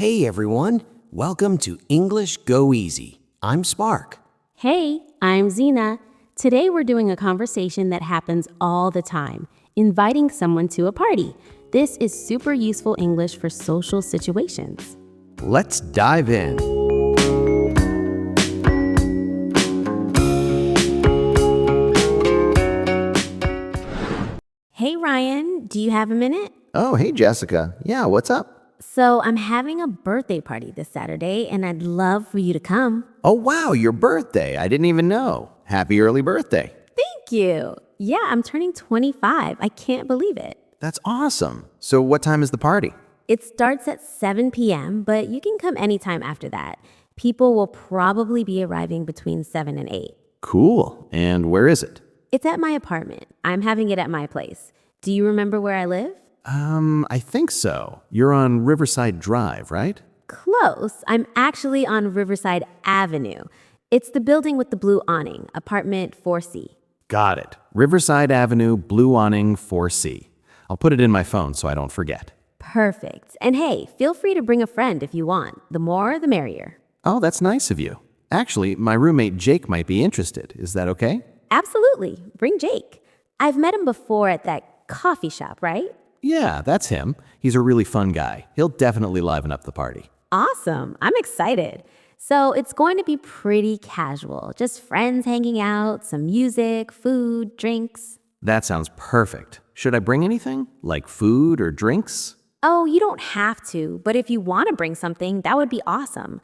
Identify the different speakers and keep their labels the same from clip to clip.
Speaker 1: Hey everyone, welcome to English Go Easy. I'm Spark.
Speaker 2: Hey, I'm Xena. Today we're doing a conversation that happens all the time, inviting someone to a party. This is super useful English for social situations.
Speaker 1: Let's dive in.
Speaker 2: Hey Ryan, do you have a minute?
Speaker 3: Oh, hey, Jessica. Yeah, what's up?
Speaker 2: So I'm having a birthday party this Saturday and I'd love for you to come.
Speaker 3: Oh, wow, your birthday. I didn't even know. Happy early birthday.
Speaker 2: Thank you. Yeah, I'm turning 25. I can't believe it.
Speaker 3: That's awesome. So what time is the party?
Speaker 2: It starts at 7 p.m., but you can come anytime after that. People will probably be arriving between 7 and 8.
Speaker 3: Cool. And where is it?
Speaker 2: It's at my apartment. I'm having it at my place. Do you remember where I live?
Speaker 3: I think so. You're on Riverside Drive, right?
Speaker 2: Close. I'm actually on Riverside Avenue. It's the building with the blue awning, apartment 4C.
Speaker 3: Got it. Riverside Avenue, Blue Awning, 4C. I'll put it in my phone so I don't forget.
Speaker 2: Perfect. And hey, feel free to bring a friend if you want. The more, the merrier.
Speaker 3: Oh, that's nice of you. Actually, my roommate Jake might be interested. Is that okay?
Speaker 2: Absolutely. Bring Jake. I've met him before at that coffee shop, right?
Speaker 3: Yeah, that's him. He's a really fun guy. He'll definitely liven up the party.
Speaker 2: Awesome. I'm excited. So it's going to be pretty casual. Just friends hanging out, some music, food, drinks.
Speaker 3: That sounds perfect. Should I bring anything? Like food or drinks?
Speaker 2: Oh, you don't have to, but if you want to bring something, that would be awesome.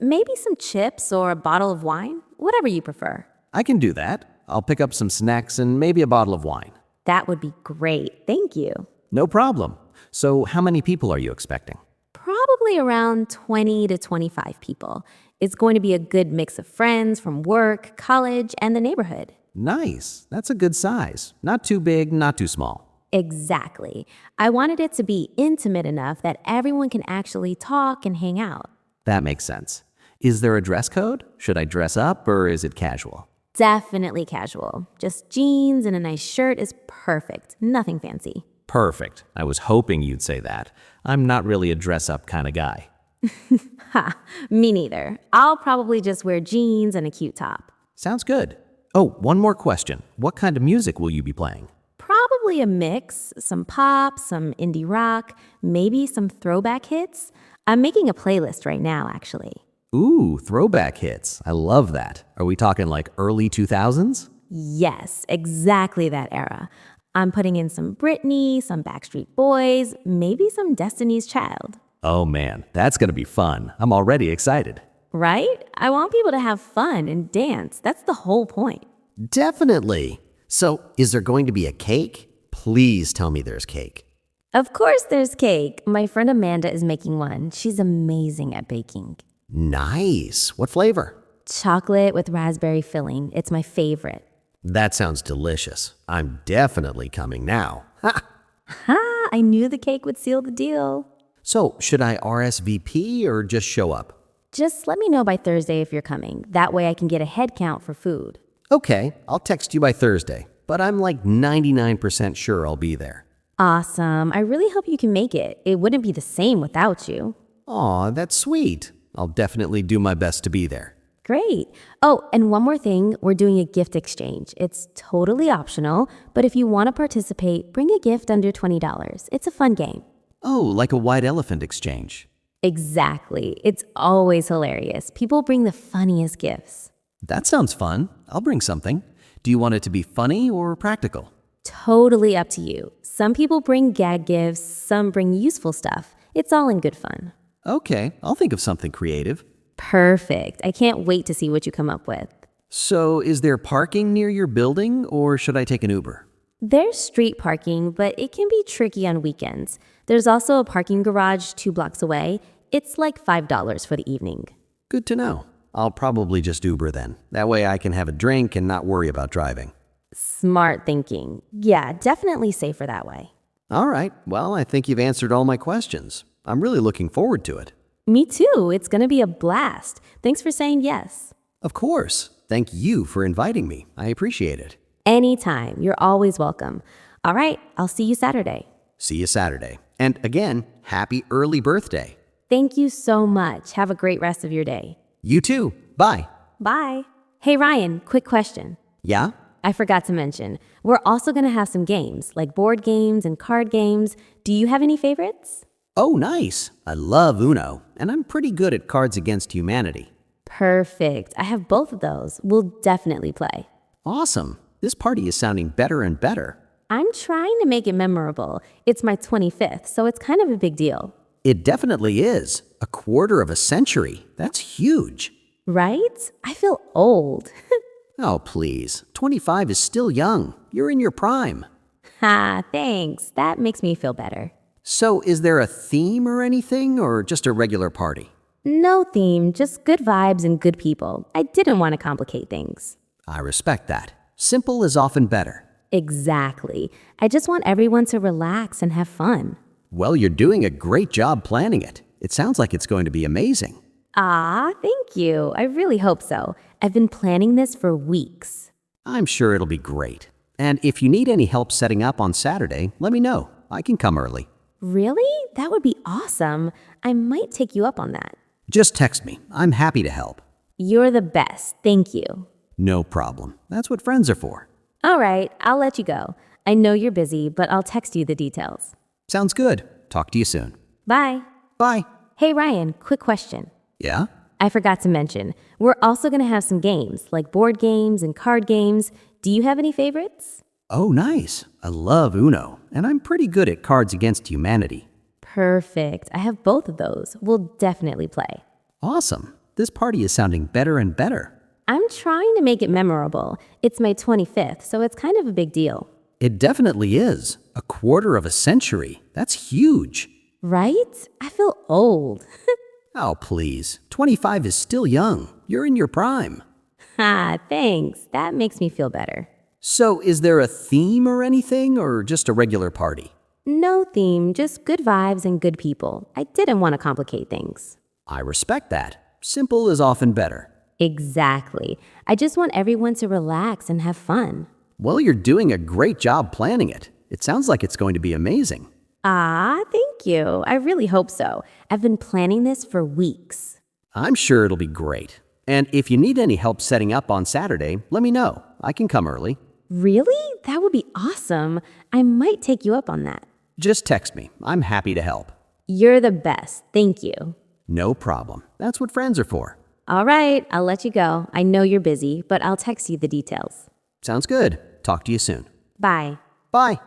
Speaker 2: Maybe some chips or a bottle of wine, whatever you prefer.
Speaker 3: I can do that. I'll pick up some snacks and maybe a bottle of wine.
Speaker 2: That would be great. Thank you.
Speaker 3: No problem. So how many people are you expecting?
Speaker 2: Probably around 20 to 25 people. It's going to be a good mix of friends from work, college, and the neighborhood.
Speaker 3: Nice. That's a good size. Not too big, not too small.
Speaker 2: Exactly. I wanted it to be intimate enough that everyone can actually talk and hang out.
Speaker 3: That makes sense. Is there a dress code? Should I dress up or is it casual?
Speaker 2: Definitely casual. Just jeans and a nice shirt is perfect. Nothing fancy.
Speaker 3: Perfect. I was hoping you'd say that. I'm not really a dress-up kind of guy.
Speaker 2: Ha, me neither. I'll probably just wear jeans and a cute top.
Speaker 3: Sounds good. Oh, one more question. What kind of music will you be playing?
Speaker 2: Probably a mix, some pop, some indie rock, maybe some throwback hits. I'm making a playlist right now, actually.
Speaker 3: Ooh, throwback hits. I love that. Are we talking like early 2000s?
Speaker 2: Yes, exactly that era. I'm putting in some Britney, some Backstreet Boys, maybe some Destiny's Child.
Speaker 3: Oh man, that's gonna be fun. I'm already excited.
Speaker 2: Right? I want people to have fun and dance. That's the whole point.
Speaker 1: Definitely. So, is there going to be a cake? Please tell me there's cake.
Speaker 2: Of course there's cake. My friend Amanda is making one. She's amazing at baking.
Speaker 1: Nice. What flavor?
Speaker 2: Chocolate with raspberry filling. It's my favorite.
Speaker 1: That sounds delicious. I'm definitely coming now. Ha!
Speaker 2: Ha! I knew the cake would seal the deal.
Speaker 1: So, should I RSVP or just show up?
Speaker 2: Just let me know by Thursday if you're coming. That way I can get a head count for food.
Speaker 1: Okay, I'll text you by Thursday, but I'm like 99% sure I'll be there.
Speaker 2: Awesome. I really hope you can make it. It wouldn't be the same without you.
Speaker 1: Aw, that's sweet. I'll definitely do my best to be there.
Speaker 2: Great. Oh, and one more thing, we're doing a gift exchange. It's totally optional, but if you want to participate, bring a gift under $20. It's a fun game.
Speaker 3: Oh, like a white elephant exchange.
Speaker 2: Exactly. It's always hilarious. People bring the funniest gifts.
Speaker 3: That sounds fun. I'll bring something. Do you want it to be funny or practical?
Speaker 2: Totally up to you. Some people bring gag gifts, some bring useful stuff. It's all in good fun.
Speaker 3: Okay, I'll think of something creative.
Speaker 2: Perfect. I can't wait to see what you come up with.
Speaker 3: So, is there parking near your building or should I take an Uber?
Speaker 2: There's street parking, but it can be tricky on weekends. There's also a parking garage 2 blocks away. It's like $5 for the evening.
Speaker 3: Good to know. I'll probably just Uber then. That way I can have a drink and not worry about driving.
Speaker 2: Smart thinking. Yeah, definitely safer that way.
Speaker 3: All right, well, I think you've answered all my questions. I'm really looking forward to it.
Speaker 2: Me too. It's going to be a blast. Thanks for saying yes.
Speaker 3: Of course. Thank you for inviting me. I appreciate it.
Speaker 2: Anytime. You're always welcome. All right, I'll see you Saturday.
Speaker 3: See you Saturday. And again, happy early birthday.
Speaker 2: Thank you so much. Have a great rest of your day.
Speaker 1: You too. Bye.
Speaker 2: Bye. Hey, Ryan, quick question.
Speaker 1: Yeah?
Speaker 2: I forgot to mention, we're also going to have some games, like board games and card games. Do you have any favorites?
Speaker 1: Oh, nice. I love Uno, and I'm pretty good at Cards Against Humanity.
Speaker 2: Perfect. I have both of those. We'll definitely play.
Speaker 1: Awesome. This party is sounding better and better.
Speaker 2: I'm trying to make it memorable. It's my 25th, so it's kind of a big deal.
Speaker 1: It definitely is. A quarter of a century. That's huge.
Speaker 2: Right? I feel old.
Speaker 1: Oh, please. 25 is still young. You're in your prime.
Speaker 2: Ha, thanks. That makes me feel better.
Speaker 1: So, is there a theme or anything, or just a regular party?
Speaker 2: No theme, just good vibes and good people. I didn't want to complicate things.
Speaker 1: I respect that. Simple is often better.
Speaker 2: Exactly. I just want everyone to relax and have fun.
Speaker 1: Well, you're doing a great job planning it. It sounds like it's going to be amazing.
Speaker 2: Ah, thank you. I really hope so. I've been planning this for weeks.
Speaker 1: I'm sure it'll be great. And if you need any help setting up on Saturday, let me know. I can come early.
Speaker 2: Really? That would be awesome. I might take you up on that.
Speaker 1: Just text me. I'm happy to help.
Speaker 2: You're the best. Thank you.
Speaker 1: No problem. That's what friends are for.
Speaker 2: All right, I'll let you go. I know you're busy, but I'll text you the details.
Speaker 1: Sounds good. Talk to you soon.
Speaker 2: Bye.
Speaker 1: Bye.
Speaker 2: Hey, Ryan, quick question.
Speaker 1: Yeah?
Speaker 2: I forgot to mention, we're also going to have some games, like board games and card games. Do you have any favorites?
Speaker 1: Oh, nice. I love Uno, and I'm pretty good at Cards Against Humanity.
Speaker 2: Perfect. I have both of those. We'll definitely play.
Speaker 1: Awesome. This party is sounding better and better.
Speaker 2: I'm trying to make it memorable. It's my 25th, so it's kind of a big deal.
Speaker 1: It definitely is. A quarter of a century. That's huge.
Speaker 2: Right? I feel old.
Speaker 1: Oh, please. 25 is still young. You're in your prime.
Speaker 2: Ha, thanks. That makes me feel better.
Speaker 1: So, is there a theme or anything, or just a regular party?
Speaker 2: No theme, just good vibes and good people. I didn't want to complicate things.
Speaker 1: I respect that. Simple is often better.
Speaker 2: Exactly. I just want everyone to relax and have fun.
Speaker 1: Well, you're doing a great job planning it. It sounds like it's going to be amazing.
Speaker 2: Ah, thank you. I really hope so. I've been planning this for weeks.
Speaker 1: I'm sure it'll be great. And if you need any help setting up on Saturday, let me know. I can come early.
Speaker 2: Really? That would be awesome. I might take you up on that.
Speaker 1: Just text me. I'm happy to help.
Speaker 2: You're the best. Thank you.
Speaker 1: No problem. That's what friends are for.
Speaker 2: All right, I'll let you go. I know you're busy, but I'll text you the details.
Speaker 1: Sounds good. Talk to you soon.
Speaker 2: Bye.
Speaker 1: Bye.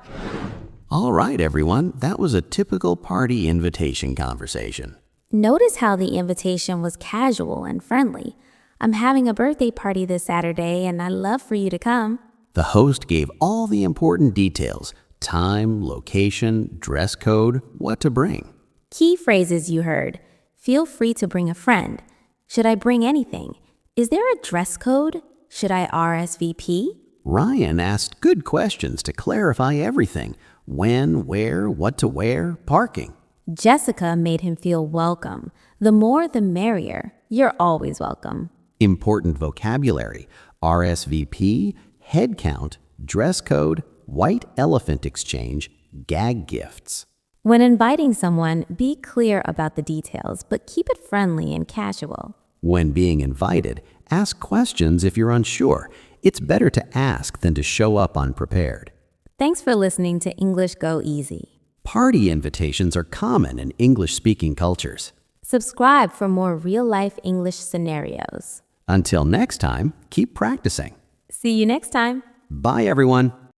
Speaker 3: All right, everyone. That was a typical party invitation conversation.
Speaker 4: Notice how the invitation was casual and friendly. I'm having a birthday party this Saturday, and I'd love for you to come.
Speaker 3: The host gave all the important details: time, location, dress code, what to bring.
Speaker 4: Key phrases you heard. Feel free to bring a friend. Should I bring anything? Is there a dress code? Should I RSVP?
Speaker 3: Ryan asked good questions to clarify everything: when, where, what to wear, parking.
Speaker 4: Jessica made him feel welcome. The more the merrier. You're always welcome.
Speaker 3: Important vocabulary: RSVP, head count, dress code, white elephant exchange, gag gifts.
Speaker 4: When inviting someone, be clear about the details, but keep it friendly and casual.
Speaker 3: When being invited, ask questions if you're unsure. It's better to ask than to show up unprepared.
Speaker 4: Thanks for listening to English Go Easy.
Speaker 3: Party invitations are common in English-speaking cultures.
Speaker 4: Subscribe for more real-life English scenarios.
Speaker 3: Until next time, keep practicing.
Speaker 4: See you next time.
Speaker 3: Bye, everyone.